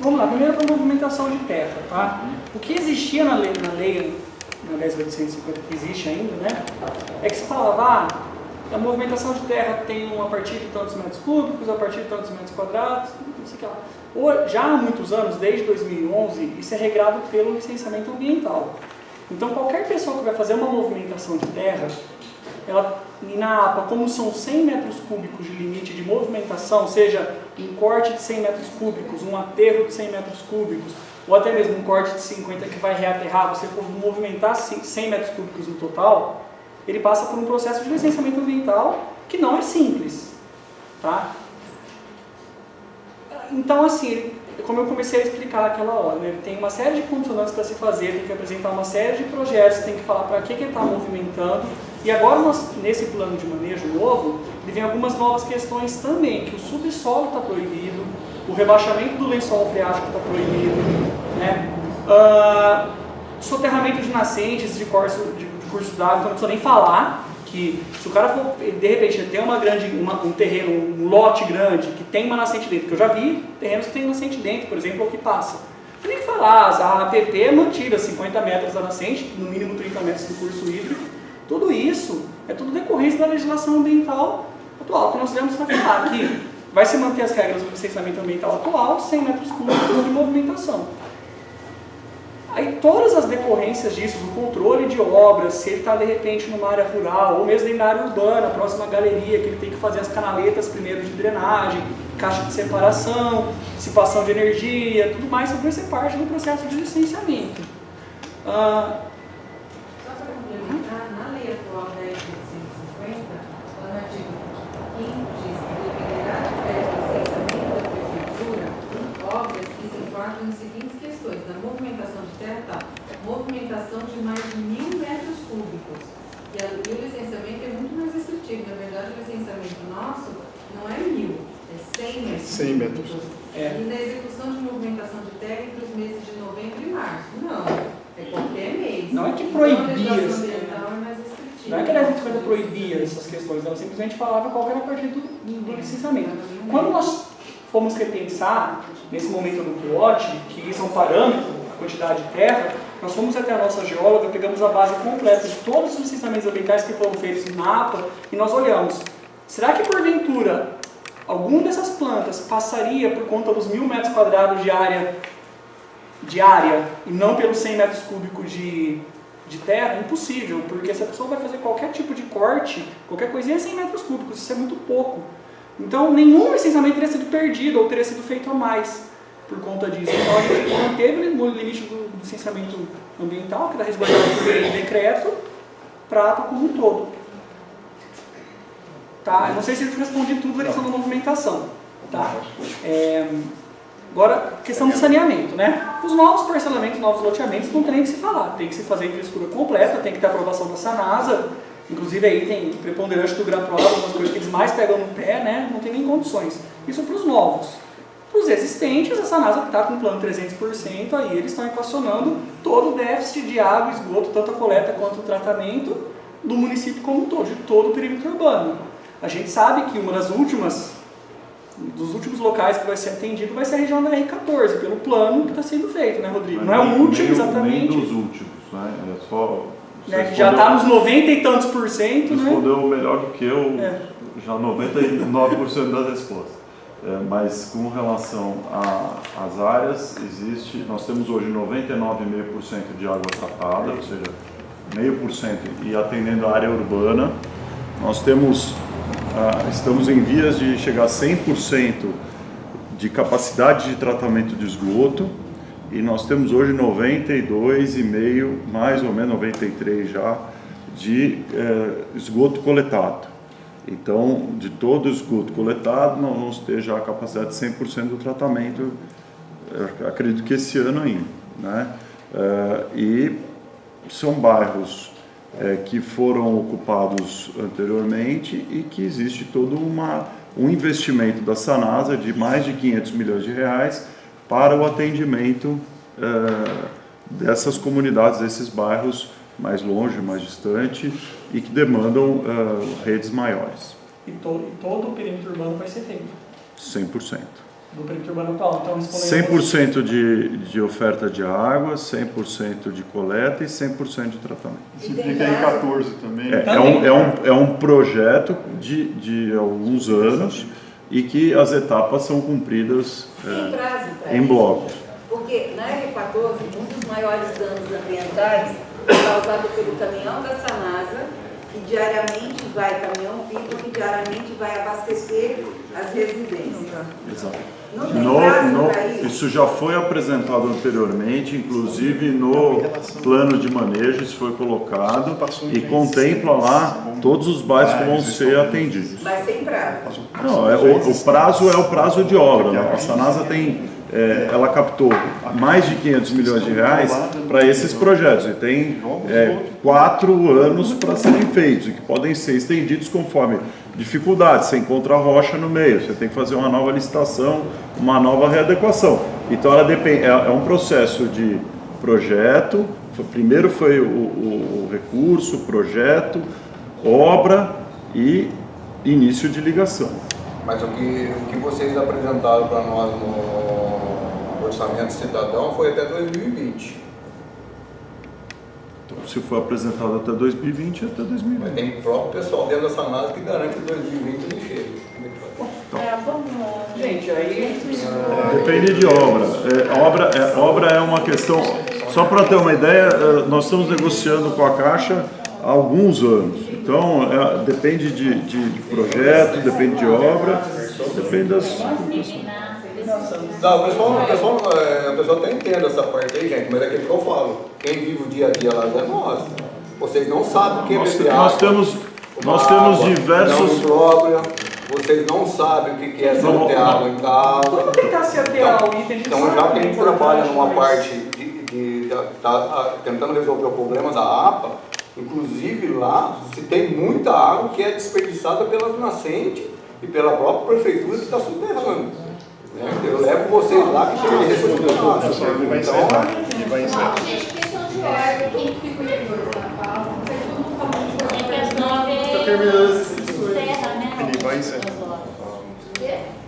Vamos lá, primeiro para movimentação de terra, tá? O que existia na lei 10.850, que existe ainda, né? É que se falava, a movimentação de terra tem a partir de tantos metros cúbicos, a partir de tantos metros quadrados, não sei o que lá. Já há muitos anos, desde 2011, isso é regrado pelo licenciamento ambiental. Então, qualquer pessoa que vai fazer uma movimentação de terra, na APA, como são 100 metros cúbicos de limite de movimentação, seja um corte de 100 metros cúbicos, um aterro de 100 metros cúbicos, ou até mesmo um corte de 50 que vai reaterrar, você for movimentar 100 metros cúbicos no total, ele passa por um processo de licenciamento ambiental que não é simples, tá? Então, assim, como eu comecei a explicar naquela hora, né, ele tem uma série de condicionantes para se fazer, tem que apresentar uma série de projetos, tem que falar para que ele está movimentando. E agora, nesse plano de manejo novo, ele vem algumas novas questões também, que o subsolo está proibido, o rebaixamento do lençol freático está proibido, né? Soterramento de nascentes, de curso d'água, então não precisa nem falar que se o cara for, de repente, tem um terreno, um lote grande, que tem uma nascente dentro, que eu já vi terrenos que tem nascente dentro, por exemplo, ou que passa. Não tem nem falar, a APP é mantida 50 metros da nascente, no mínimo 30 metros do curso hídrico. Tudo isso é tudo decorrência da legislação ambiental atual, que nós devemos falar aqui. Vai se manter as regras do licenciamento ambiental atual, 100 metros cúbicos de movimentação. Aí todas as decorrências disso, o controle de obras, se ele está de repente numa área rural, ou mesmo na área urbana, próxima à galeria, que ele tem que fazer as canaletas primeiro de drenagem, caixa de separação, dissipação de energia, tudo mais, tudo vai ser parte do processo de licenciamento. Na lei atual 10.850, no artigo 5º diz que dependerá de prévio licenciamento da prefeitura obras que se enquadram nas seguintes questões: na movimentação de terra, movimentação de mais de 1.000 metros cúbicos. E o licenciamento é muito mais restritivo. Na verdade, o licenciamento nosso não é 1.000, é 100 metros. 100 metros. E na execução de movimentação de terra entre os meses de novembro e março. Não, é qualquer mês. Não é que proibia, então, a legislação ambiental é mais restritiva. Não é que a 10.850 proibia essas questões, ela simplesmente falava qual era a partir do licenciamento. Quando nós fomos repensar, nesse momento do pilote, que isso é um parâmetro, a quantidade de terra, nós fomos até a nossa geóloga, pegamos a base completa de todos os licenciamentos ambientais que foram feitos no APA e nós olhamos, será que porventura alguma dessas plantas passaria por conta dos 1.000 metros quadrados de área e não pelos 100 metros cúbicos de terra? Impossível, porque se a pessoa vai fazer qualquer tipo de corte, qualquer coisinha é 100 metros cúbicos, isso é muito pouco. Então, nenhum licenciamento teria sido perdido ou teria sido feito a mais por conta disso. Então, a gente manteve o limite do licenciamento ambiental, que está resguardado por decreto, para a APA como um todo. Tá? Eu não sei se eu respondi tudo da questão da movimentação. Tá? Agora, questão do saneamento, né? Os novos parcelamentos, novos loteamentos, não tem nem que se falar. Tem que se fazer a infraestrutura completa, tem que ter aprovação da Sanasa. Inclusive aí tem preponderante do GRAPRO, algumas coisas que eles mais pegam no pé, né? Não tem nem condições. Isso para os novos. Para os existentes, a Sanasa está com um plano 300%, aí eles estão equacionando todo o déficit de água, esgoto, tanto a coleta quanto o tratamento do município como um todo, de todo o perímetro urbano. A gente sabe que dos últimos locais que vai ser atendido vai ser a região da R14, pelo plano que está sendo feito, né, Rodrigo? Não é o último exatamente. Nem dos últimos, né? É só... Né, que já está nos 90 e tantos por cento, né? Respondeu melhor do que eu, já 99% das respostas. Mas com relação às áreas, nós temos hoje 99,5% de água tratada, ou seja, 0,5%, e atendendo a área urbana. Nós estamos em vias de chegar a 100% de capacidade de tratamento de esgoto, e nós temos hoje 92,5%, mais ou menos 93% já, de esgoto coletado. Então, de todo o esgoto coletado, nós vamos ter já a capacidade de 100% do tratamento, acredito que esse ano ainda, né? E são bairros que foram ocupados anteriormente e que existe todo um investimento da Sanasa de mais de 500 milhões de reais para o atendimento dessas comunidades, desses bairros mais longe, mais distante e que demandam redes maiores. E todo o perímetro urbano vai ser feito? 100%. do perímetro urbano atual. Então, respondendo 100% de oferta de água, 100% de coleta e 100% de tratamento. Isso implica em 14 também. É um projeto de alguns anos e que as etapas são cumpridas Tem prazo para em isso? blocos. Porque na R14, um dos maiores danos ambientais é causado pelo caminhão da Sanasa, que diariamente vai, caminhão-pipa, que diariamente vai abastecer as residências. Exato. Não tem prazo para isso? Isso já foi apresentado anteriormente, inclusive no plano de manejo, isso foi colocado e contempla lá todos os bairros que vão ser atendidos. Mas sem prazo. Não, o prazo é o prazo de obra. Né? A Sanasa tem, ela captou mais de 500 milhões de reais para esses projetos e tem 4 anos para serem feitos e que podem ser estendidos conforme dificuldades. Você encontra rocha no meio, você tem que fazer uma nova licitação, uma nova readequação. Então ela depende, é um processo de projeto. Primeiro foi o recurso, projeto, obra e início de ligação. Mas o que vocês apresentaram para nós no Orçamento Cidadão foi até 2020. Então, se for apresentado até 2020, até 2020. Mas tem próprio pessoal dentro dessa análise que garante que 2020 não chega. Como é que faz? Gente, aí... Depende de obra. Obra é uma questão... Só para ter uma ideia, nós estamos negociando com a Caixa há alguns anos. Então, depende de projeto, depende de obra, depende das... Não, o pessoal até entende essa parte aí, gente, mas é aquilo que eu falo. Quem vive o dia a dia lá é nós. Vocês não sabem o que é beber água. Nós temos diversos... Própria, vocês não sabem o que é ter água em casa. Como que está se até o item de Então, já que a gente trabalha numa parte de tentando resolver o problema da APA, inclusive lá se tem muita água que é desperdiçada pelas nascentes e pela própria prefeitura que está subterrânea. Eu levo vocês lá que chega a resolver tudo. Ele vai encerrar. Ele vai encerrar. Gente, questão de ordem, quem fica depois na pauta? Não sei, todo mundo falando de coisa. É que às 9 Tá terminando essas discussões. encerra, né? Ele vai encerrar.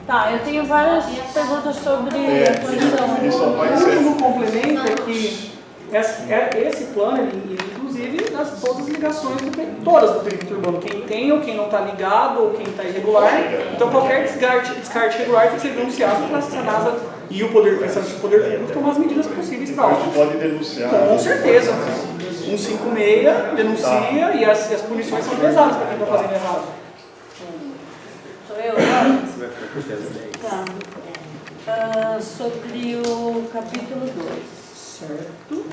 Tá, eu tenho várias perguntas sobre a condição. Ele só vai O encerrar. último complemento é que esse plano, ele, inclusive, das todas as ligações, todas do perímetro urbano, quem tem ou quem não está ligado ou quem está irregular. Então, qualquer descarte irregular tem que ser denunciado para a Sanasa e o Poder Público tomar as medidas possíveis para A gente pode denunciar. Com certeza. 156 denuncia e as punições são pesadas para quem está fazendo errado. Sou eu agora? Tá. Sobre o capítulo 2. Certo.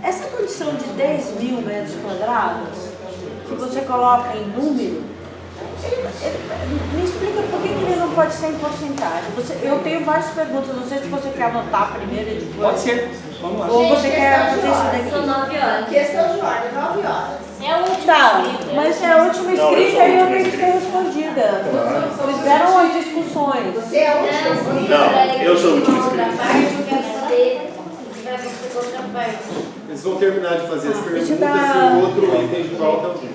Essa condição de 10 mil metros quadrados, que você coloca em número, me explica por que ele não pode ser em porcentagem. Eu tenho várias perguntas, não sei se você quer anotar primeiro e depois. Pode ser. Vamos lá. Ou você quer fazer isso daqui? São 9 horas. Questão de ordem, 9 horas. É a última Tá, escrita. mas é a última escrita e eu tenho que ser respondida. Fizeram as discussões. Você é a última. Não, eu sou o último outra inscrito. parte, eu quero saber se vai acontecer outra parte. Eles vão terminar de fazer as perguntas Isso dá- e o outro item de pauta vai ser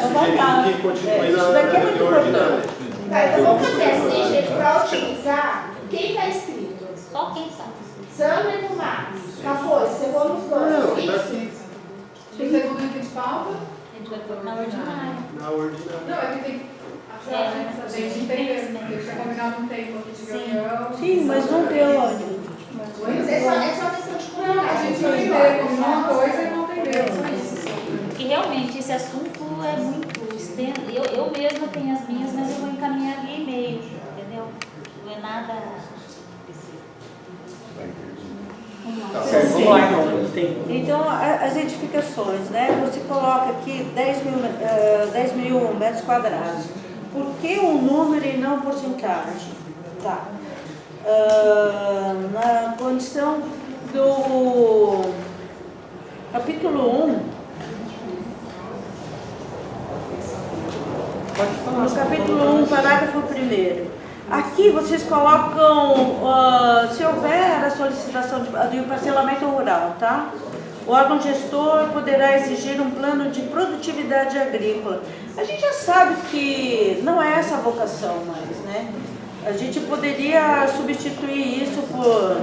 não vai dar. sugerido que continue Isso daqui é muito reunião ordinária. Tá, então vamos fazer assim, gente, para otimizar. Quem está inscrito? Só quem sabe. Sandra e Tomás. Cafô, você vou nos dois. Não, tá Isso. aqui Tem segundo item de pauta? A gente vai pôr na ordinária. na ordinária. Não, é que tem que achar, né? A gente entender. A gente tinha combinado um tempo aqui de reunião. Sim, mas não deu onde. Mas é só questão de Não, a comunidade. gente vai entender, combinou uma coisa e não entendeu, só isso. Porque realmente esse assunto é muito extenso. Eu mesma tenho as minhas, mas eu vou encaminhar via e-mail, entendeu? Não é nada. Certo, vamos lá então. Tem. Então, as edificações, né? Você coloca aqui 10 mil metros quadrados. Por que um número e não porcentagem? Tá. Na condição do capítulo 1, no capítulo 1, parágrafo 1º, aqui vocês colocam, se houver a solicitação de parcelamento rural, tá? O órgão gestor poderá exigir um plano de produtividade agrícola. A gente já sabe que não é essa a vocação mais, né? A gente poderia substituir isso por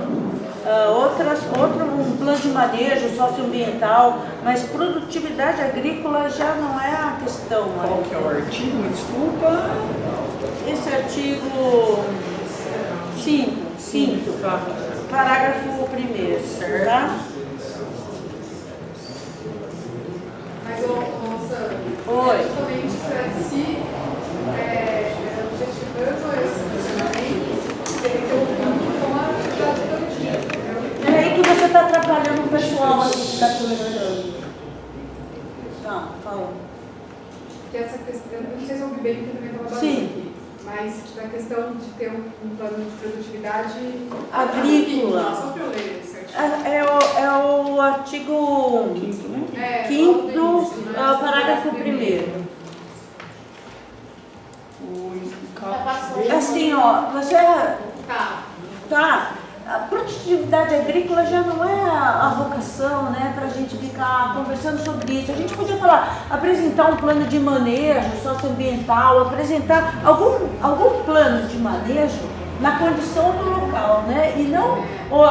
um plano de manejo socioambiental, mas produtividade agrícola já não é a questão mais. Qual que é o artigo? Me desculpa. Esse artigo 5, Tá. parágrafo 1º, tá? Mas, nossa, Oi. justamente para si, objetivando esse funcionamento, tem que ter um vínculo com a atividade produtiva. É aí que você está atrapalhando o pessoal aqui que está conversando. Tá, fala. Que essa questão, eu não sei se eu ouvi bem, porque também estava Sim. aqui, mas na questão de ter um plano de produtividade Agrícola. só para eu ler esse artigo. É o artigo 5º, parágrafo 1º. Assim, ó, você... Tá. A produtividade agrícola já não é a vocação, né, para a gente ficar conversando sobre isso. A gente podia apresentar um plano de manejo socioambiental, apresentar algum plano de manejo na condição do local, né, e não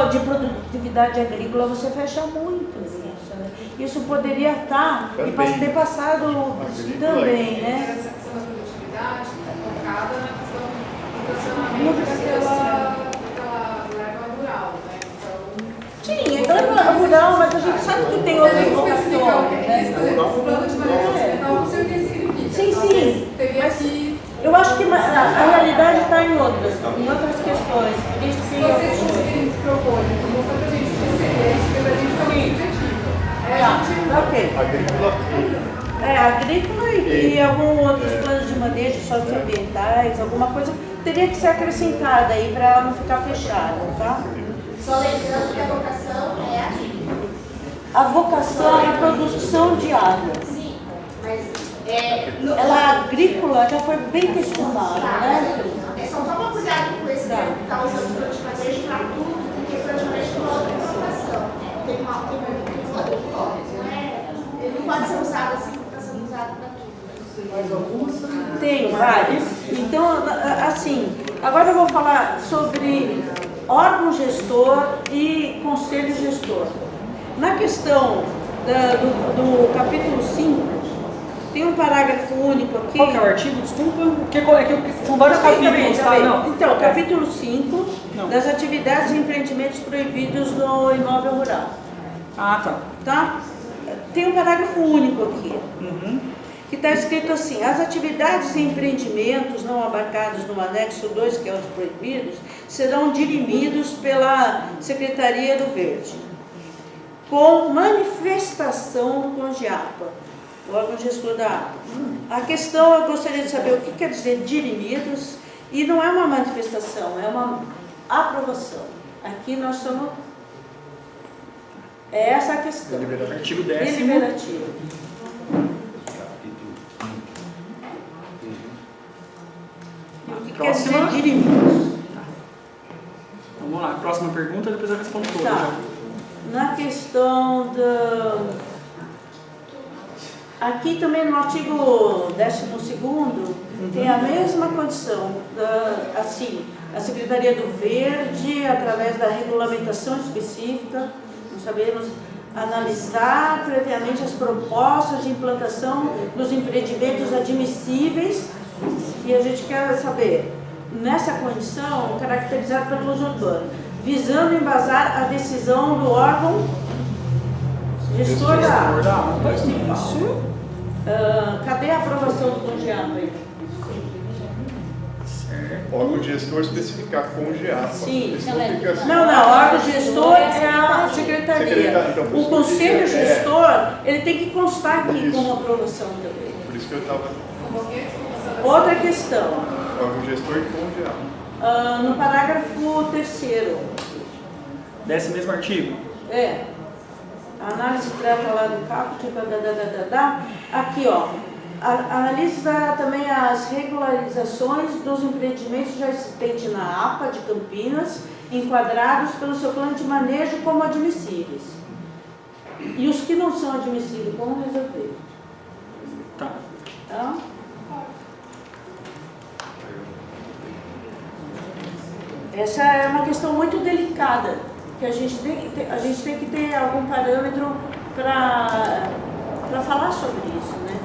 de produtividade agrícola você fecha muito isso, né? Isso poderia estar e ter passado também, né? Essa questão da produtividade focada na questão do funcionamento daquela leva rural, né? Sim, então é rural, mas a gente sabe que tem outras vocações, né? Esse plano de manejo socioambiental não sei o que significa. Sim. Teria que... Eu acho que a realidade está em outras questões. Isso Se que vocês conseguirem propor, mostrar pra gente o que seria isso, porque a gente está muito objetivo. Ok. Agrícola e alguns outros planos de manejo socioambientais, alguma coisa teria que ser acrescentada aí para ela não ficar fechada, tá? Só lembrando que a vocação é agrícola. A vocação é a produção de água. Sim, mas Ela agrícola já foi bem questionada, né? É só tomar cuidado com esse termo que está usando plano de manejo para tudo, porque plano de manejo tem uma outra vocação. Tem um outro foco, ele não pode ser usado assim como está sendo usado para tudo. Mais algumas? Tem vários. Então, assim, agora eu vou falar sobre órgão gestor e conselho gestor. Na questão do capítulo 5, tem um parágrafo único aqui. Qual que é o artigo? Desculpa. São vários capítulos, tá? Não. Então, capítulo 5, das atividades e empreendimentos proibidos no imóvel rural. Ah, Tá? Tem um parágrafo único aqui. Que está escrito assim: as atividades e empreendimentos não abarcados no anexo 2, que é os proibidos, serão dirimidos pela Secretaria do Verde, com manifestação do CONGEAPA, o órgão gestor da APA. A questão, eu gostaria de saber o que quer dizer dirimidos, e não é uma manifestação, é uma aprovação. Aqui nós somos... É essa a questão. Artigo 10º. Deliberativo. O que quer dizer dirimidos? Vamos lá, próxima pergunta, depois eu respondo todas. Tá. Na questão da... Aqui também no artigo 12º, tem a mesma condição, assim, a Secretaria do Verde, através da regulamentação específica, nós sabemos analisar previamente as propostas de implantação dos empreendimentos admissíveis, e a gente quer saber, nessa condição, caracterizada pelo uso urbano, visando embasar a decisão do órgão gestor da água. Isso. Cadê a aprovação do CONGEAPA aí? Órgão gestor especificar CONGEAPA. Sim. Especificação. Não, órgão gestor é a secretaria. Então, O conselho gestor, ele tem que constar aqui como aprovação também. Por isso que eu estava... Outra questão. Órgão gestor e CONGEAPA. No parágrafo 3º. Desse mesmo artigo? A análise trata lá do caput, aqui ó, analisa também as regularizações dos empreendimentos já existentes na APA de Campinas, enquadrados pelo seu plano de manejo como admissíveis. E os que não são admissíveis, como resolver? Tá. Hã? Essa é uma questão muito delicada, que a gente tem que ter algum parâmetro para falar sobre isso, né?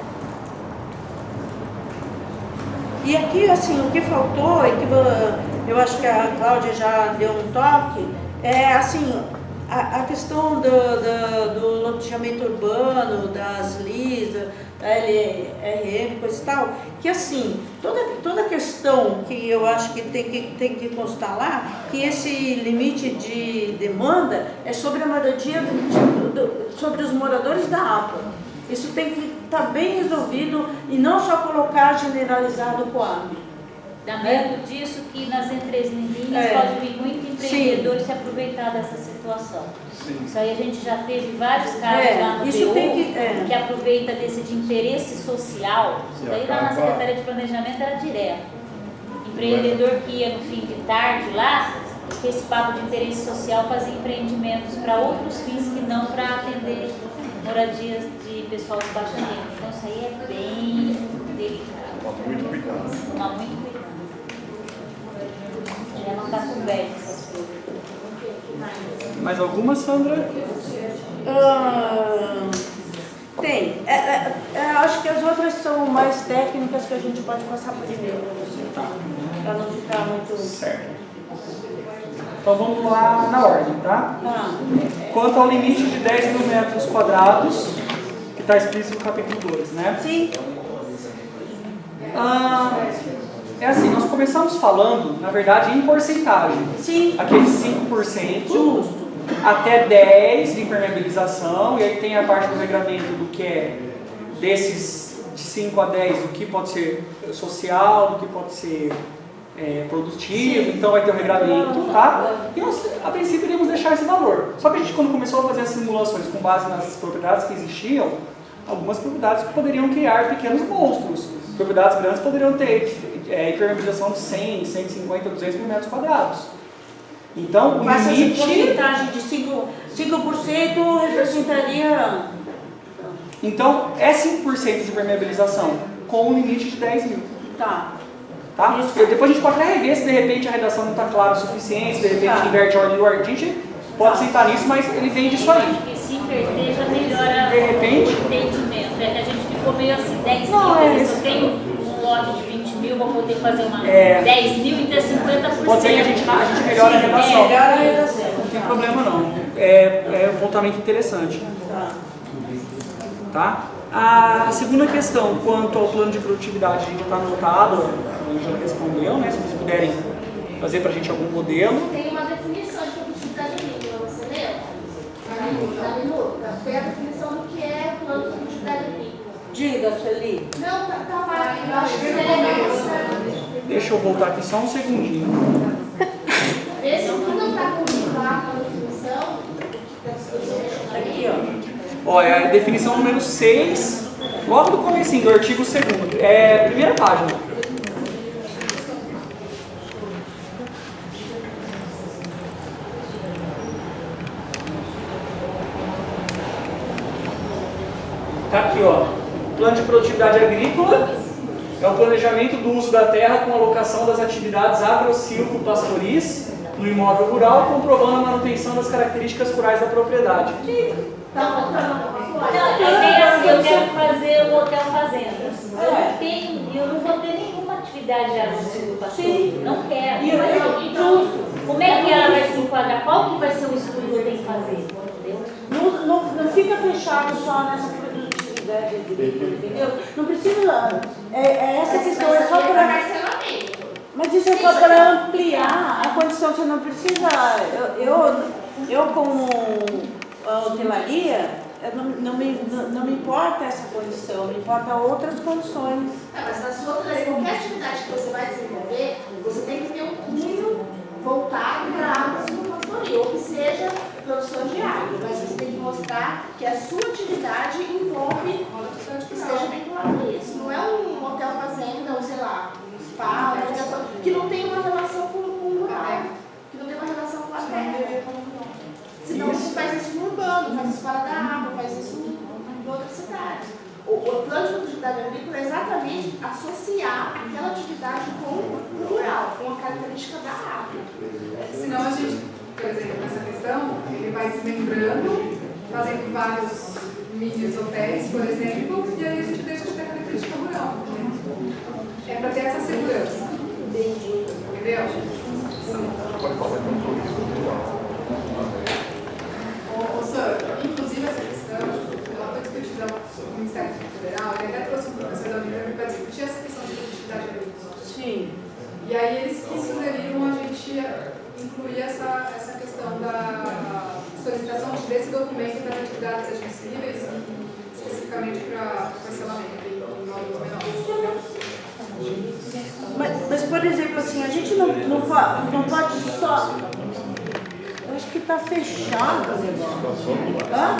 E aqui, assim, o que faltou, e que eu acho que a Cláudia já deu um toque, é, assim, a questão do loteamento urbano, das LIS, da LRM, coisa e tal, que, assim, toda questão que eu acho que tem que constar lá, que esse limite de demanda é sobre a moradia, sobre os moradores da APA. Isso tem que estar bem resolvido e não só colocar generalizado o Coab. Dá medo disso que nas entrelinhas pode vir muito empreendedor se aproveitar dessa situação. Sim. Isso aí a gente já teve vários casos lá no isso TU que aproveita desse de interesse social. Isso daí lá na Secretaria de Planejamento era direto. Empreendedor que ia no fim de tarde lá, com esse papo de interesse social, fazia empreendimentos para outros fins que não para atender moradias de pessoal de baixa renda. Então isso aí é bem delicado. Toma muito cuidado. Tomar muito cuidado. Já não está coberto essas coisas. Mais alguma, Sandra? Tem. Acho que as outras são mais técnicas que a gente pode passar primeiro para você, para não ficar muito... Certo. Então vamos lá na ordem, tá? Quanto ao limite de 10 mil metros quadrados, que está explícito no capítulo 2, né? Sim. É assim, nós começamos falando, na verdade, em porcentagem. Sim. Aqueles 5%, Justo. até 10% de impermeabilização, e aí tem a parte do regramento do que é desses de 5 a 10, do que pode ser social, do que pode ser produtivo, então vai ter o regramento, tá? E nós, a princípio, iríamos deixar esse valor. Só que a gente, quando começou a fazer as simulações com base nas propriedades que existiam, algumas propriedades poderiam criar pequenos monstros. Propriedades grandes poderiam ter impermeabilização de 100, 150, 200 mil metros quadrados. Então, o Mas limite... essa porcentagem de 5% representaria... Então, é 5% de impermeabilização, com um limite de 10 mil. Tá. Tá? Depois a gente pode até rever se de repente a redação não está clara o suficiente, se de repente inverte a ordem do artigo, a gente pode sentar nisso, mas ele vem disso aí. Acho que se inverter já melhora De repente, o entendimento. É que a gente ficou meio assim, 10 mil, se eu tenho um lote de 20 mil, vou poder fazer uma 10 mil e ter 50%. pode ser que a gente melhore a redação. Melhora a redação. Não tem problema não. É um apontamento interessante. Tá? A segunda questão, quanto ao plano de produtividade, a gente está anotado, a gente já respondeu, né? Se vocês puderem fazer para a gente algum modelo. Tem uma definição de produtividade agrícola, você leu? Na minuta. Tem a definição do que é plano de produtividade agrícola. Diga, Sueli. Não, tá lá. Eu acho que você Deixa eu voltar aqui só um segundinho. vê se o que não está comigo lá com a definição, Aqui, ó. Ó, é a definição número 6, logo do comecinho do artigo 2º, primeira página. Tá aqui, ó. Plano de produtividade agrícola é o planejamento do uso da terra com alocação das atividades agro-silvo-pastoris no imóvel rural, comprovando a manutenção das características rurais da propriedade. Não, é assim, eu quero fazer o hotel fazenda. Eu não vou ter nenhuma atividade agro-silvopastoril. Não quero. Então, como é que ela vai se enquadrar? Qual que vai ser o estudo que eu tenho que fazer? Entendeu? Não fica fechado só nessa produtividade agrícola, entendeu? Não precisa. Essa questão é só para. Mas isso é só para ampliar a condição. Você não precisa. Eu como hotelaria, não me importa essa condição, me importa outras condições. Mas na sua qualquer atividade que você vai desenvolver, você tem que ter um cunho voltado para a agro-silvopastoril, ou que seja produção de agro, mas você tem que mostrar que a sua atividade envolve que esteja vinculado a isso. Não é um hotel fazenda, ou sei lá, um spa, que não tem uma relação com o rural, que não tem uma relação com a terra. Senão você faz isso no urbano, faz isso fora da água, faz isso em outras cidades. O plano de atividade agrícola é exatamente associar aquela atividade com o rural, com a característica da área. Senão a gente, por exemplo, nessa questão, ele vai desmembrando, fazendo vários mídias hotéis, por exemplo, e aí a gente deixa de ter característica rural. É para ter essa segurança. Entendeu? Ô, Sandra, inclusive essa questão, ela foi discutida no Ministério Federal, ele até trouxe um professor da Unicamp para discutir essa questão de produtividade agrícola. Sim. E aí eles que sugeriram a gente incluir essa questão da solicitação desse documento das atividades admissíveis, especificamente para parcelamento em módulos menores. Mas, por exemplo, assim, a gente não pode só... Eu acho que está fechado o negócio. Hã?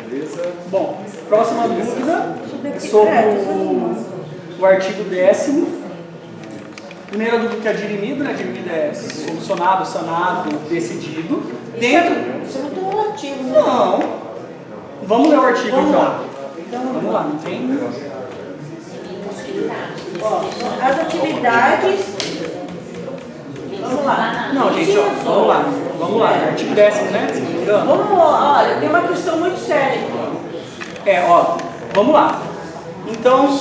Beleza? Bom, próxima dúvida sobre o artigo 10º. Primeira dúvida que é dirimido, né? Dirimido é solucionado, sanado, decidido. Dentro... Isso é muito relativo, né? Não. Vamos ler o artigo então. Vamos lá, não tem... Ó, as atividades... Vamos lá. Não, gente, ó, vamos lá. Vamos lá, artigo 10º, né? Se não me engano. Vamos, olha, tem uma questão muito séria aqui. Ó, vamos lá. Então,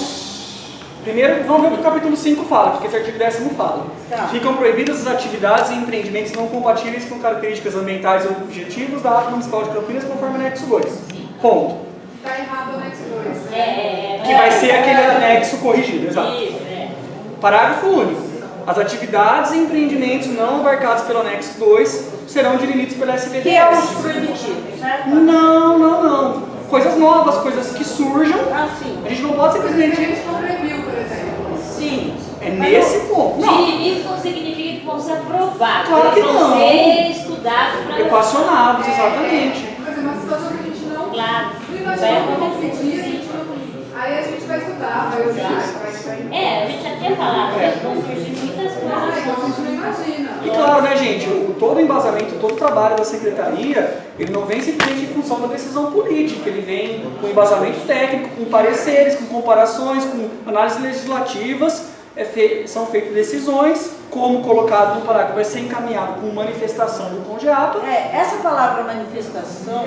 primeiro vamos ver o que o capítulo 5 fala, porque esse artigo 10º fala. Tá. Ficam proibidas as atividades e empreendimentos não compatíveis com características ambientais ou objetivos da APA Municipal de Campinas, conforme anexo 2. Ponto. Está errado o anexo 2. Que vai ser aquele anexo corrigido, exato. Isso, Parágrafo único. As atividades e empreendimentos não abarcados pelo anexo 2 serão dirimidos pela SVDS. Que é os proibitivos, certo? Não. Coisas novas, coisas que surjam. Ah, sim. A gente não pode A simplesmente... gente não previu, por exemplo. Sim. É nesse ponto. Não. Dirimidos não significa que vão ser aprovados. Claro que eles não. vão ser estudados para... Equacionados, exatamente. Por exemplo, uma situação que a gente não Claro. imaginou como acontecia, a gente não... Aí a gente vai estudar, vai olhar, vai... A gente já tinha falado, né? Vão surgir muitas Ah, coisas. então a gente não imagina. E claro, né, gente, todo o embasamento, todo o trabalho da secretaria, ele não vem simplesmente em função da decisão política, ele vem com embasamento técnico, com pareceres, com comparações, com análises legislativas, são feitas decisões, como colocado no parágrafo, vai ser encaminhado com manifestação do CONGEAPA. Essa palavra manifestação...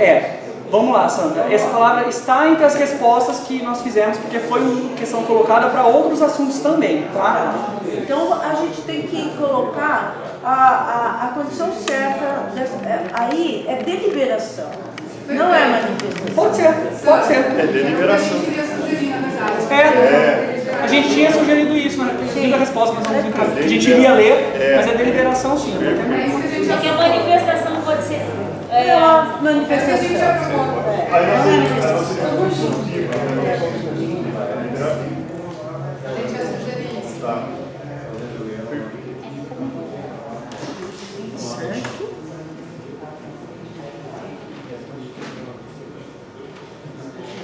Vamos lá, Sandra. Essa palavra está entre as respostas que nós fizemos, porque foi uma questão colocada para outros assuntos também, tá? Então a gente tem que colocar a condição certa, aí é deliberação, não é manifestação. Pode ser. É deliberação. A gente queria sugerir, na verdade. A gente tinha sugerido isso, né? Tem a resposta, mas não tem. A gente iria ler, mas é deliberação sim. É isso que a gente já Porque a manifestação pode ser... É uma É isso que a gente manifestação. já propôs. Aí nós temos que A gente vai sugerir isso. Tá. Certo.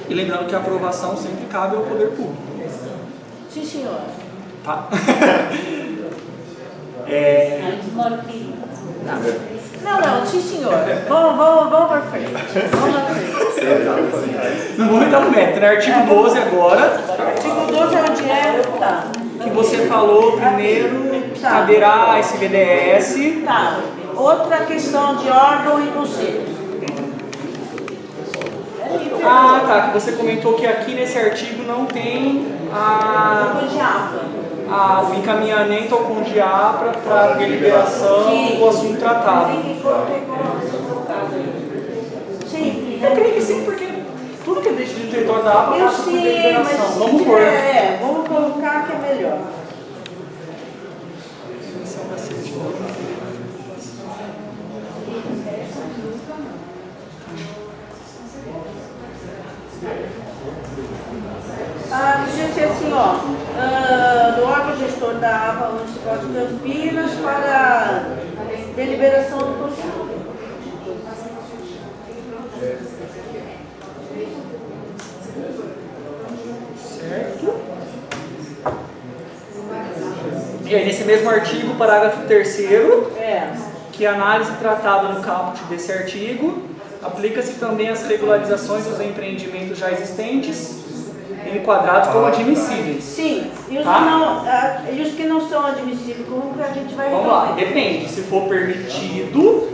E lembrando que a aprovação sempre cabe ao poder público. Sim, senhor. Tá? Não, sim, senhor. Vamos para frente. Vamos para frente. Não vou entrar no mérito, né? Artigo 12 agora, Artigo 12 é onde é? Tá. que você falou primeiro, caberá a SVDS. Tá. Outra questão de órgão e conselho. Ah, tá, que você comentou que aqui nesse artigo não tem o encaminhamento ao CONGEAPA para deliberação do assunto tratado. Tem que colocar aí. Sim. Eu creio que sim, porque tudo que deixa de território da APA Eu passa por sei, deliberação. mas Vamos pôr. vamos colocar que é melhor. Devia ser assim, do órgão gestor da APA Municipal de Campinas para deliberação do Conselho. Certo. E aí, nesse mesmo artigo, parágrafo 3º, que a análise tratada no caput desse artigo Aplica-se também as regularizações dos empreendimentos já existentes, enquadrados como admissíveis. Sim, e os, Tá? e os que não são admissíveis, como que a gente vai Vamos lá, resolver? depende. Se for permitido,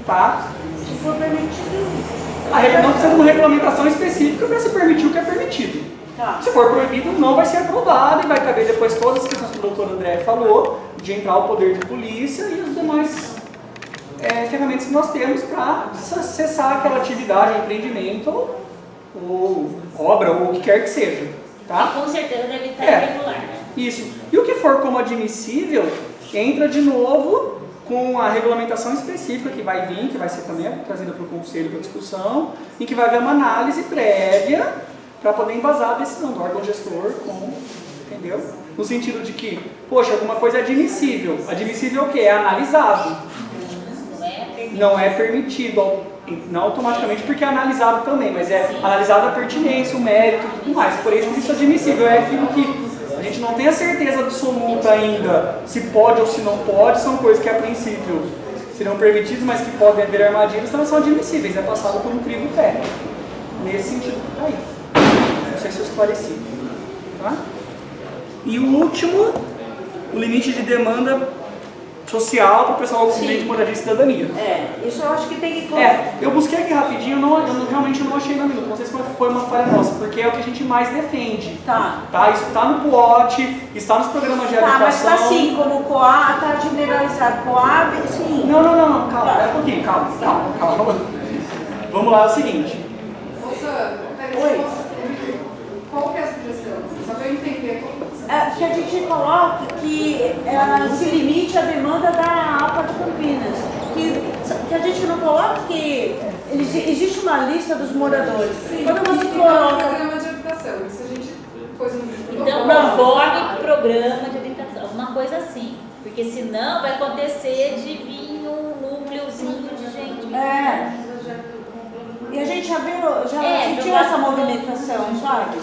tá? Se for permitido... Não precisa de uma regulamentação específica para se permitir o que é permitido. Tá. Se for proibido, não vai ser aprovado e vai caber depois todas as questões que o doutor André falou, de entrar o poder de polícia e os demais ferramentas que nós temos para cessar aquela atividade, empreendimento, ou obra, ou o que quer que seja. Tá? E com certeza deve estar irregular. Isso. E o que for como admissível, entra de novo com a regulamentação específica que vai vir, que vai ser também trazida para o Conselho para discussão, e que vai haver uma análise prévia para poder embasar a decisão do órgão gestor, entendeu? No sentido de que, poxa, alguma coisa é admissível. Admissível o quê? É analisado. Não é permitido, não automaticamente porque é analisado também, mas é analisado a pertinência, o mérito e tudo mais. Por isso é admissível, é aquilo que a gente não tem a certeza absoluta ainda se pode ou se não pode, são coisas que a princípio serão permitidas, mas que podem haver armadilhas, então são admissíveis, é passado por um crivo técnico. Nesse sentido que está aí. Não sei se eu esclareci. Tá? E o último, o limite de demanda social para o pessoal do movimento de moradia e cidadania. Isso eu acho que tem que... Eu busquei aqui rapidinho, realmente não achei na minuta, não sei se foi uma falha nossa, porque é o que a gente mais defende. Tá. Isso está no POT, está nos programas de habitação. Mas está assim, como o COAB, está generalizado, COAB, sim. Não, calma, um pouquinho, calma. Vamos lá, é o seguinte. Moça, Oi. Qual que é a sugestão? Só para eu entender. Que a gente coloque que se limite a demanda da APA de Campinas. Que a gente não coloque que existe uma lista dos moradores. Sim, quando você um coloca... programa de habitação, isso a gente pôs no... Então, conforme programa de habitação, alguma coisa assim. Porque senão vai acontecer de vir um núcleozinho de gente. E a gente já sentiu essa movimentação, sabe?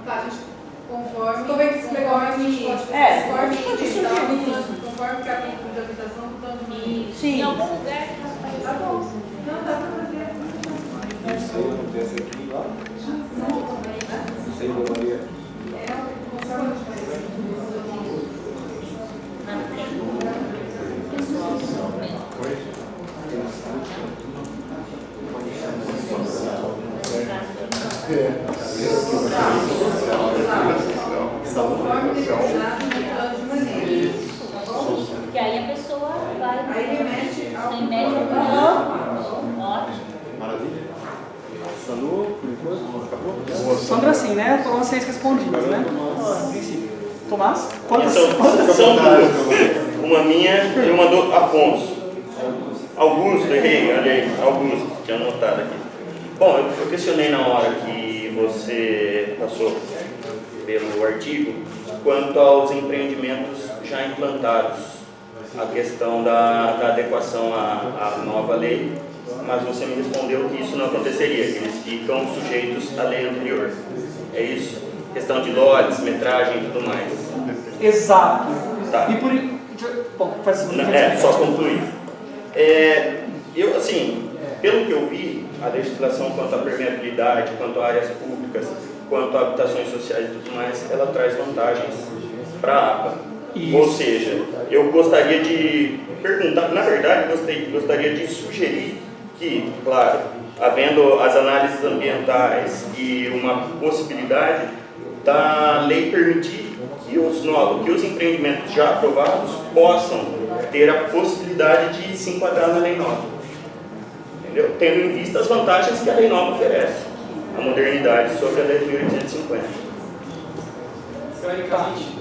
Tá, a gente conforme... Estou vendo que esse negócio a gente pode pode conforme que a política de habitação do tanto de... Sim. Em algum lugar que tá bom. Não, dá para fazer. Isso aí acontece aqui lá? Sem Maria. Conforme determinado no plano de manejo. Porque aí a pessoa vai... Aí remete ao Ótimo. Maravilha. Sanou, por enquanto, acabou? Sandra, sim, né? Foram 6 respondidas, né? No princípio. Tomás? Quantas? São duas. Uma minha e uma do Afonso. Augusto, errei, olha aí, Augusto, tinha anotado aqui. Bom, eu questionei na hora que você passou pelo artigo quanto aos empreendimentos já implantados, a questão da adequação à nova lei, mas você me respondeu que isso não aconteceria, que eles ficam sujeitos à lei anterior. É isso? Questão de lotes, metragem e tudo mais. Exato. Tá. E por... Bom, faz só concluir. Eu, assim, pelo que eu vi, a legislação quanto à permeabilidade, quanto a áreas públicas, quanto a habitações sociais e tudo mais, ela traz vantagens para a APA. Isso. Ou seja, eu gostaria de perguntar, na verdade, gostaria de sugerir que, claro, havendo as análises ambientais e uma possibilidade da lei permitir que os empreendimentos já aprovados possam ter a possibilidade de se enquadrar na lei nova. Entendeu? Tendo em vista as vantagens que a lei nova oferece, a modernidade sobre a lei de 1850. Teoricamente,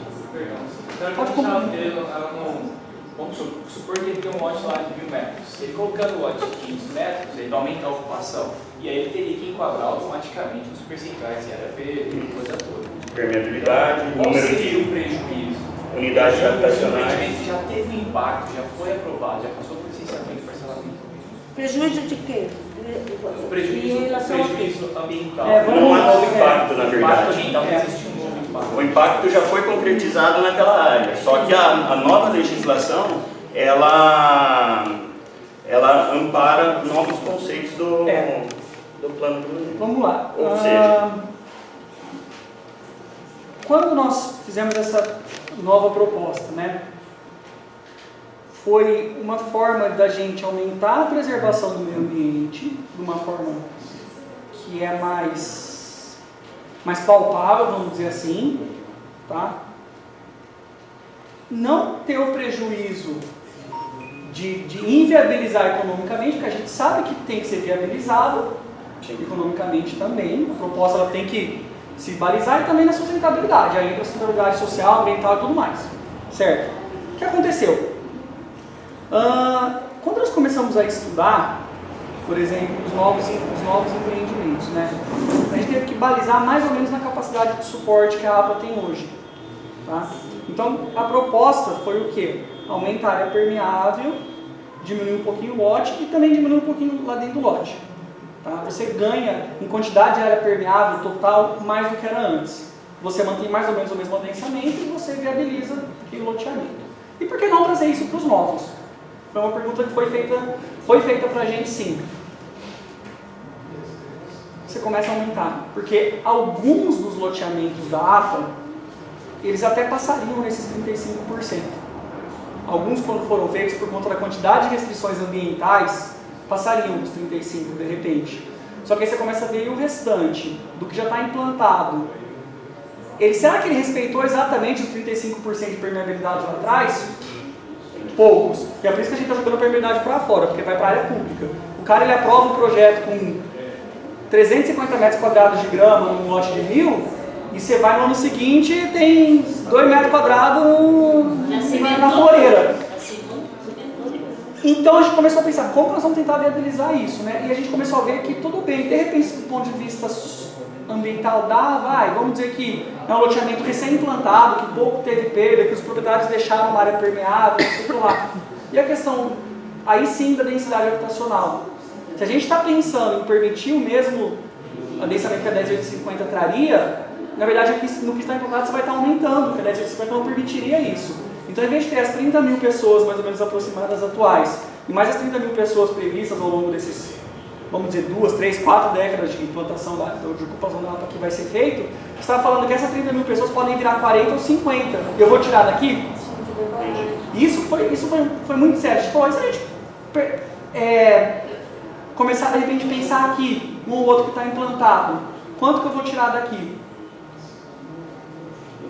vamos supor que ele tem um lote lá de 1000 metros. Ele colocando o lote de 500 metros, ele aumenta a ocupação. E aí ele teria que enquadrar automaticamente os percentuais de área verde e coisa toda. Permeabilidade, qual número seria de o prejuízo? unidades habitacionais. O empreendimento já teve um impacto, já foi aprovado, já passou por licenciamento e parcelamento. Prejuízo de quê? O prejuízo ambiental. Não há novo impacto, na verdade. O impacto ambiental não existe um novo impacto. O impacto já foi concretizado naquela área, só que a nova legislação, ela ela ampara novos conceitos do plano de manejo. Vamos lá. Ou seja, quando nós fizemos essa nova proposta, né, foi uma forma da gente aumentar a preservação do meio ambiente, de uma forma que é mais palpável, vamos dizer assim, tá? Não ter o prejuízo de inviabilizar economicamente, porque a gente sabe que tem que ser viabilizado economicamente também. A proposta ela tem que se balizar e também na sustentabilidade, aí entra a sustentabilidade social, ambiental e tudo mais, certo? O que aconteceu? Quando nós começamos a estudar, por exemplo, os novos empreendimentos, né, a gente teve que balizar mais ou menos na capacidade de suporte que a APA tem hoje, tá? Então, a proposta foi o quê? Aumentar a área permeável, diminuir um pouquinho o lote e também diminuir um pouquinho lá dentro do lote. Tá? Você ganha em quantidade de área permeável total mais do que era antes. Você mantém mais ou menos o mesmo adensamento e você viabiliza aquele loteamento. E por que não trazer isso para os novos? Foi uma pergunta que foi feita para a gente, sim. Você começa a aumentar, porque alguns dos loteamentos da APA, eles até passariam nesses 35%. Alguns, quando foram feitos por conta da quantidade de restrições ambientais, passariam dos 35% de repente. Só que aí você começa a ver o restante, do que já está implantado. Será que ele respeitou exatamente os 35% de permeabilidade lá atrás? Poucos. E é por isso que a gente está jogando a permeabilidade para fora, porque vai para a área pública. O cara ele aprova um projeto com 350 metros quadrados de grama num lote de 1.000, e você vai no ano seguinte e tem 2 metros quadrados na floreira. Então a gente começou a pensar, como nós vamos tentar viabilizar isso, né? E a gente começou a ver que tudo bem, de repente, do ponto de vista ambiental vamos dizer que é um loteamento recém-implantado, que pouco teve perda, que os proprietários deixaram uma área permeável, sei lá. E a questão, aí sim, da densidade habitacional. Se a gente está pensando em permitir o mesmo adensamento que a 10850 traria, na verdade, no que está implantado você vai estar aumentando, porque a 10850 não permitiria isso. Então, em vez de ter as 30 mil pessoas mais ou menos aproximadas atuais, e mais as 30 mil pessoas previstas ao longo desses, vamos dizer, 2, 3, 4 décadas de implantação de ocupação da APA que vai ser feito, você está falando que essas 30 mil pessoas podem virar 40 ou 50. Eu vou tirar daqui? Isso foi muito sério. A gente falou, e se a gente começar, de repente, a pensar aqui, um ou outro que está implantado, quanto que eu vou tirar daqui?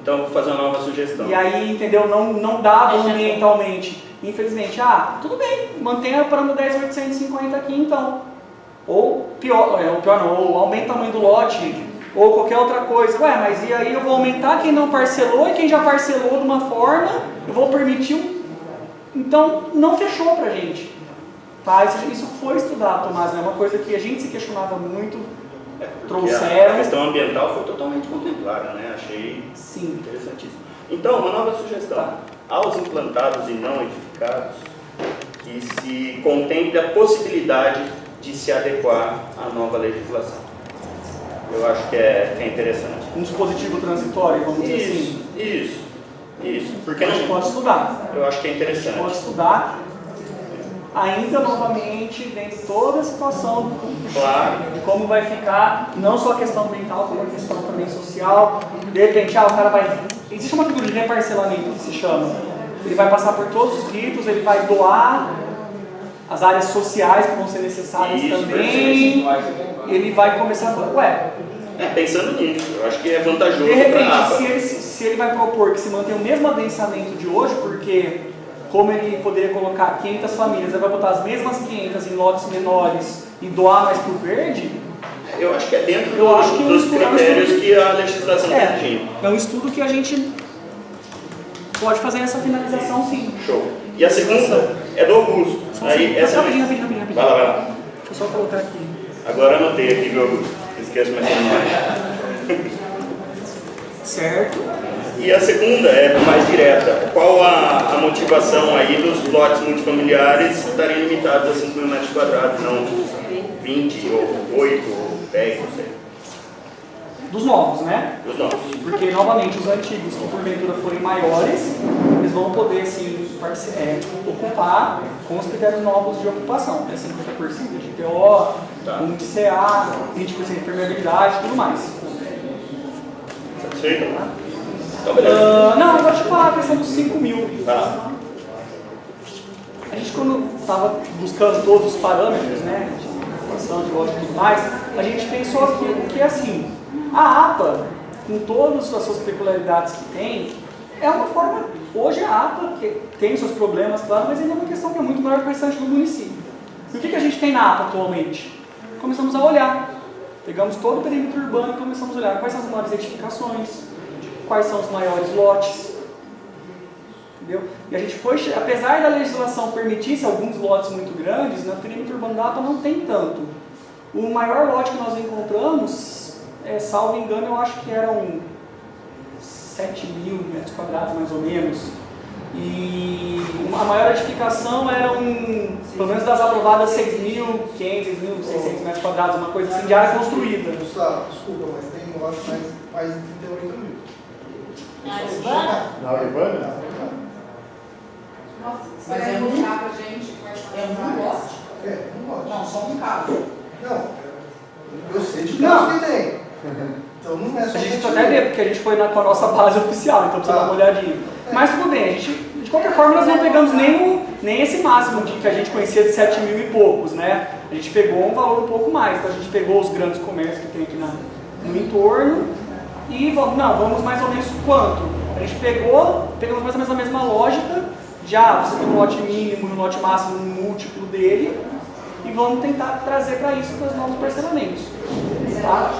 Então, vou fazer uma nova sugestão. E aí, entendeu? Não dava ambientalmente. Infelizmente, tudo bem, mantenha para no 10850 aqui então. Ou pior não, ou aumenta o tamanho do lote, ou qualquer outra coisa. Mas e aí eu vou aumentar quem não parcelou e quem já parcelou de uma forma, eu vou permitir Então, não fechou pra gente. Tá? Isso foi estudado, Tomás, é uma coisa que a gente se questionava muito. Trouxeram. A questão ambiental foi totalmente contemplada, né? Achei interessantíssimo. Então, uma nova sugestão. Aos implantados e não edificados, que se contemple a possibilidade de se adequar à nova legislação. Eu acho que é interessante. Um dispositivo transitório, vamos dizer assim. Isso. Porque a gente pode estudar. Eu acho que é interessante. A gente pode estudar. Ainda novamente vem toda a situação de como vai ficar, não só a questão ambiental, como a questão também social. De repente, o cara vai. Existe uma figura de reparcelamento que se chama. Ele vai passar por todos os ritos, ele vai doar as áreas sociais que vão ser necessárias também. Ele vai começar a falar, pensando nisso, eu acho que é vantajoso. De repente, se ele vai propor que se mantenha o mesmo adensamento de hoje, porque como ele poderia colocar 500 famílias, ele vai botar as mesmas 500 em lotes menores e doar mais para o verde? Eu acho que é dentro dos critérios que a legislação está exigindo. É um estudo que a gente pode fazer essa finalização, sim. Show. E a segunda é do Augusto. Rapidinho. Vai lá. Deixa eu só colocar aqui. Agora anotei aqui, viu, Augusto? Esquece mais mais. Certo. E a segunda é mais direta. Qual a motivação aí dos lotes multifamiliares estarem limitados a 5 mil metros quadrados, não 20 ou 8 ou 10, não sei. Dos novos, né? Dos novos. Porque, novamente, os antigos que porventura forem maiores, eles vão poder sim ocupar com os critérios novos de ocupação, né? 50% de TO, 1 de CA, 20% de permeabilidade e tudo mais. Satisfeito? Então, beleza. Não, eu vou te falar a questão dos 5 mil. Tá. A gente, quando estava buscando todos os parâmetros, né, de ocupação, de loja e tudo mais, a gente pensou aquilo que, assim, a APA, com todas as suas peculiaridades que tem, é uma forma, hoje a APA que tem seus problemas, claro, mas ainda é uma questão que é muito maior que o restante do município. E o que a gente tem na APA atualmente? Começamos a olhar, pegamos todo o perímetro urbano e começamos a olhar quais são as maiores edificações, quais são os maiores lotes, entendeu? E a gente foi, apesar da legislação permitisse alguns lotes muito grandes, no perímetro urbano da APA não tem tanto. O maior lote que nós encontramos, salvo engano, eu acho que eram 7 mil metros quadrados mais ou menos. E a maior edificação eram, pelo menos das aprovadas, 6.500, 6.600 metros quadrados, uma coisa assim de área construída. Gustavo, desculpa, mas tem um lote mais de 38 mil. Na urbana? Na urbana? Nossa, você vai perguntar pra gente quais são as áreas? Um lote. Não, só um caso. Não, eu sei de casos que tem. Então não é só A gente precisa até ver, porque a gente foi com a nossa base oficial, então precisa dar uma olhadinha. Mas tudo bem, a gente, de qualquer forma nós não pegamos nem esse máximo de que a gente conhecia de 7 mil e poucos, né? A gente pegou um valor um pouco mais, então a gente pegou os grandes comércios que tem aqui no entorno e vamos mais ou menos quanto? A gente pegamos mais ou menos a mesma lógica, já você tem um lote mínimo e um lote máximo, um múltiplo dele, e vamos tentar trazer para isso para os novos parcelamentos. Tá?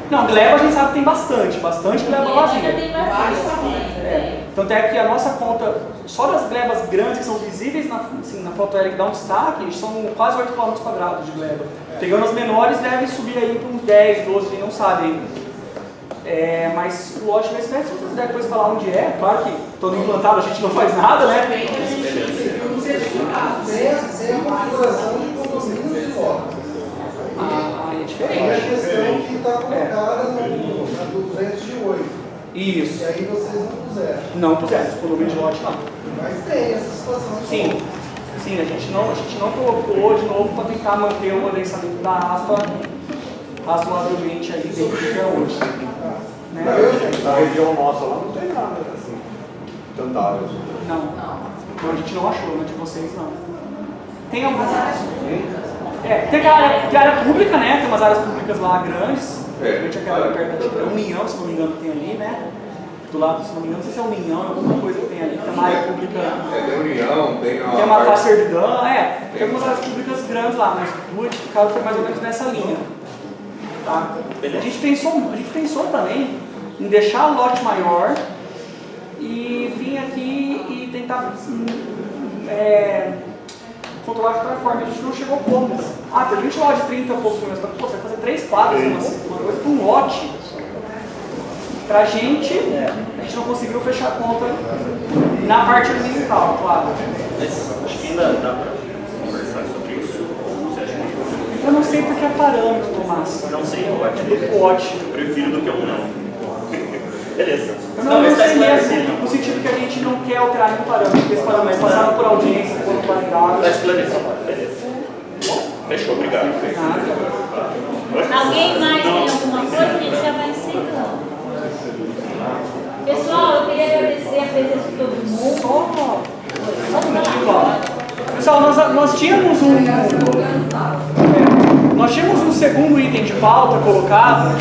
Não, gleba a gente sabe que tem bastante gleba vazia. Tanto é que a nossa conta, só das glebas grandes que são visíveis na foto aérea que dá um destaque, são quase 8 km quadrados de gleba. Pegando as menores, deve subir aí para uns 10, 12, a gente não sabe ainda. Mas o lote mesmo, se você quiser depois falar onde é, claro que todo implantado a gente não faz nada, né? Sem a configuração de condomínios de lotes. É diferente. É a questão que está colocada na 208. Isso. E aí vocês não puseram. Não puseram, condomínio de lote não. Mas tem essa situação. Sim, a gente não colocou de novo para tentar manter o adensamento da APA razoavelmente aí dentro do que é hoje. Né? Na região nossa lá não tem nada assim, tanta área. Não, a gente não achou, na de vocês não. Tem algumas áreas públicas. Tem a área pública, né? Tem umas áreas públicas lá grandes. Principalmente aquela perto da União, se não me engano, tem ali, né? Do lado, se não me engano, não sei se é União, alguma coisa que tem ali, tem uma área pública. Tem União, tem Tem uma faixa servidão, tem algumas áreas públicas grandes lá, mas o edificado foi mais ou menos nessa linha. Tá? A gente pensou também em deixar o lote maior e vir aqui e tentar controlar de outra forma. A gente não chegou como. Tem 20 lotes de 30 e poucos milhões, você vai fazer 3 quadros, uma coisa para um lote. Pra gente, a gente não conseguiu fechar a conta na parte ambiental, claro. Mas acho que ainda dá para conversar sobre isso. Você acha que... Eu não sei porque é parâmetro, Tomás. Não sei o lote. Do pote. Eu prefiro do que um não. Beleza. Eu não sei mesmo, no sentido que a gente não quer alterar nenhum parâmetro, porque esse parâmetro passaram por audiência, foram validados. Está esclarecido. Beleza. Fechou, obrigado. Alguém mais tem alguma coisa? A gente já vai encerrando. Pessoal, eu queria agradecer a presença de todo mundo. Pessoal, nós tínhamos um segundo item de pauta colocado.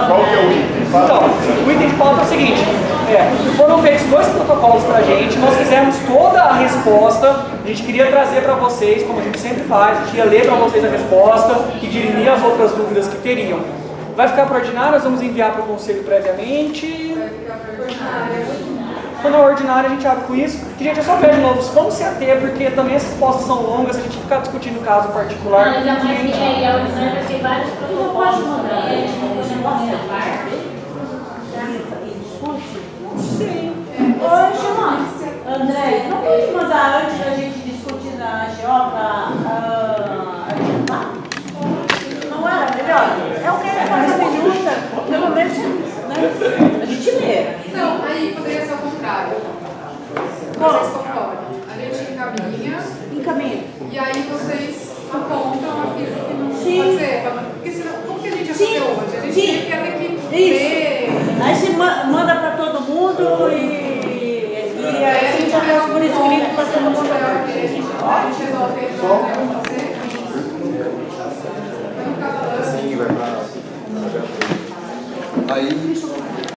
Qual que é o item? Então, o item de pauta é o seguinte, foram feitos 2 protocolos pra gente, nós fizemos toda a resposta, a gente queria trazer para vocês, como a gente sempre faz, a gente ia ler para vocês a resposta e dirimir as outras dúvidas que teriam. Vai ficar para ordinário, nós vamos enviar para o conselho previamente. Quando é ordinário a gente abre com isso. E, gente, eu só peço de novo, vamos se ater, porque também as respostas são longas, a gente ficar discutindo o caso particular. Não, ainda mais que aí a ordinária vai ter vários protocolos também, parte. Sim. Oi, João. André, não pode mandar antes da gente discutir na AGO para adiantar? Isso. Aí se manda para todo mundo e a gente vê a comunidade.